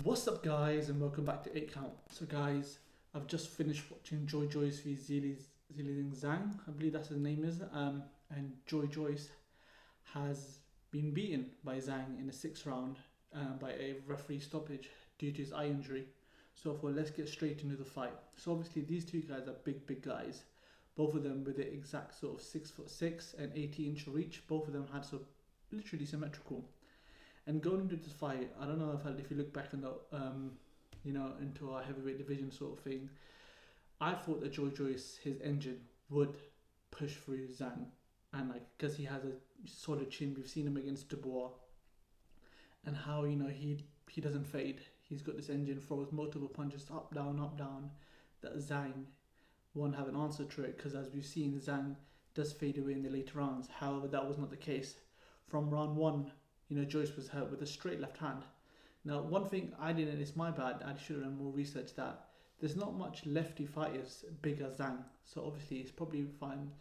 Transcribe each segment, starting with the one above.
What's up, guys, and welcome back to 8 Count. So, guys, I've just finished watching Joyce v Zhang, I believe that's his name is. And Joyce has been beaten by Zhang in the sixth round by a referee stoppage due to his eye injury. So, let's get straight into the fight. So, obviously, these two guys are big guys. Both of them with the exact sort of 6'6" and 80-inch reach. Both of them had literally symmetrical. And going into this fight, I don't know if you look back in the, into our heavyweight division sort of thing, I thought that Joyce, his engine, would push through Zhang, and because he has a solid chin, we've seen him against Dubois, and how he doesn't fade. He's got this engine, throws multiple punches up down. That Zhang won't have an answer to it, because as we've seen, Zhang does fade away in the later rounds. However, that was not the case. From round one, Joyce was hurt with a straight left hand. Now, one thing I didn't, it's my bad, I should have done more research, that there's not much lefty fighters big as Zhang. So obviously it's probably fine.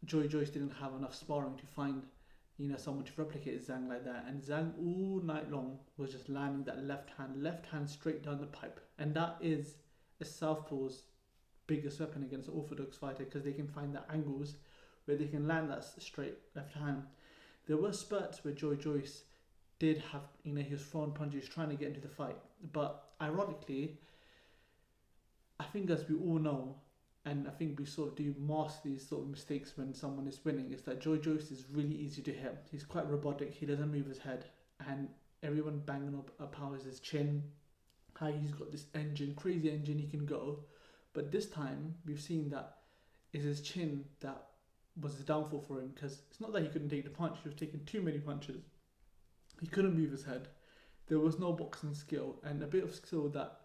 Joyce didn't have enough sparring to find, someone to replicate Zhang like that. And Zhang all night long was just landing that left hand straight down the pipe. And that is a southpaw's biggest weapon against an orthodox fighter, because they can find the angles where they can land that straight left hand. There were spurts where Joyce did have, he was throwing punches trying to get into the fight. But ironically, I think as we all know, and I think we sort of do mask these sort of mistakes when someone is winning, is that Joyce is really easy to hit. He's quite robotic, he doesn't move his head, and everyone banging up powers his chin, how he's got this engine, crazy engine he can go. But this time, we've seen that is his chin that was the downfall for him, because it's not that he couldn't take the punch, he was taking too many punches. He couldn't move his head. There was no boxing skill, and a bit of skill that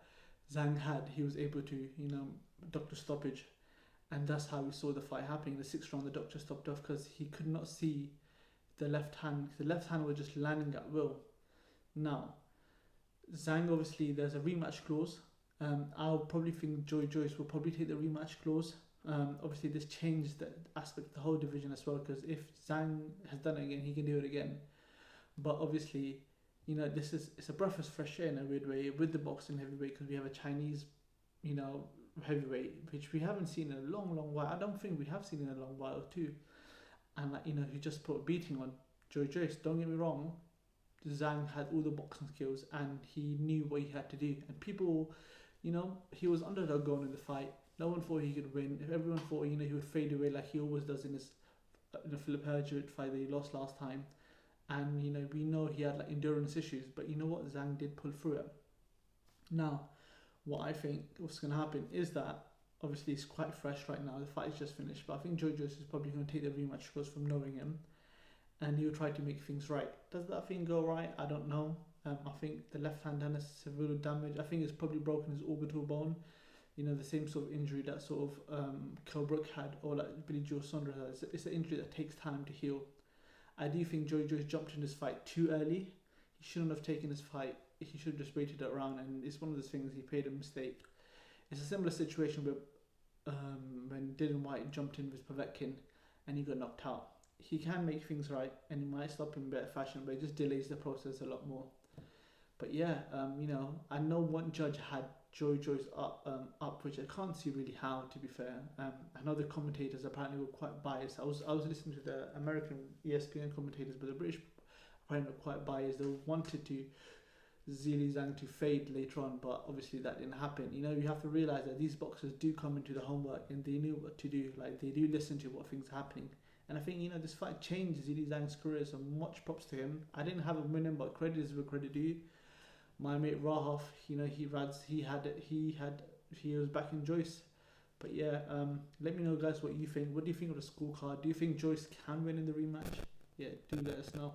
Zhang had, he was able to, doctor stoppage, and that's how we saw the fight happening. In the sixth round, the doctor stopped off because he could not see the left hand. The left hand was just landing at will. Now, Zhang, obviously, there's a rematch clause. I'll probably think Joyce will probably take the rematch clause. Obviously, this changed the aspect of the whole division as well, because if Zhang has done it again, he can do it again. But obviously, it's a breath of fresh air in a weird way with the boxing heavyweight, because we have a Chinese, heavyweight, which we haven't seen in a long while. I don't think we have seen in a long while too. And he just put a beating on Joyce. Don't get me wrong, Zhang had all the boxing skills and he knew what he had to do. And people, he was underdog going in the fight. No one thought he could win. Everyone thought, he would fade away like he always does in his Philip Herjavec fight that he lost last time. And, we know he had endurance issues. But you know what? Zhang did pull through it. Now, what I think what's going to happen is that, obviously, it's quite fresh right now. The fight is just finished. But I think Joyce is probably going to take the rematch because from knowing him. And he'll try to make things right. Does that thing go right? I don't know. I think the left hand has severe damage. I think it's probably broken his orbital bone. The same sort of injury that sort of Kell Brook had, or like Billy Joe Saunders has. It's an injury that takes time to heal. I do think Joyce jumped in this fight too early. He shouldn't have taken this fight. He should have just waited it around, and it's one of those things, he made a mistake. It's a similar situation with when Dylan White jumped in with Povetkin and he got knocked out. He can make things right, and he might stop in better fashion, but it just delays the process a lot more. But yeah, I know one judge had Joyce up, which I can't see really how, to be fair. I know the commentators apparently were quite biased. I was listening to the American ESPN commentators, but the British apparently were quite biased. They wanted to Zhang to fade later on, but obviously that didn't happen. You have to realise that these boxers do come into the homework and they knew what to do. Like, they do listen to what things are happening. And I think, this fight changed Zhang's career, so much props to him. I didn't have him winning, but credit is where credit due. My mate Rahaf, he was backing Joyce. But yeah, let me know, guys, what you think. What do you think of the scorecard? Do you think Joyce can win in the rematch? Yeah, do let us know.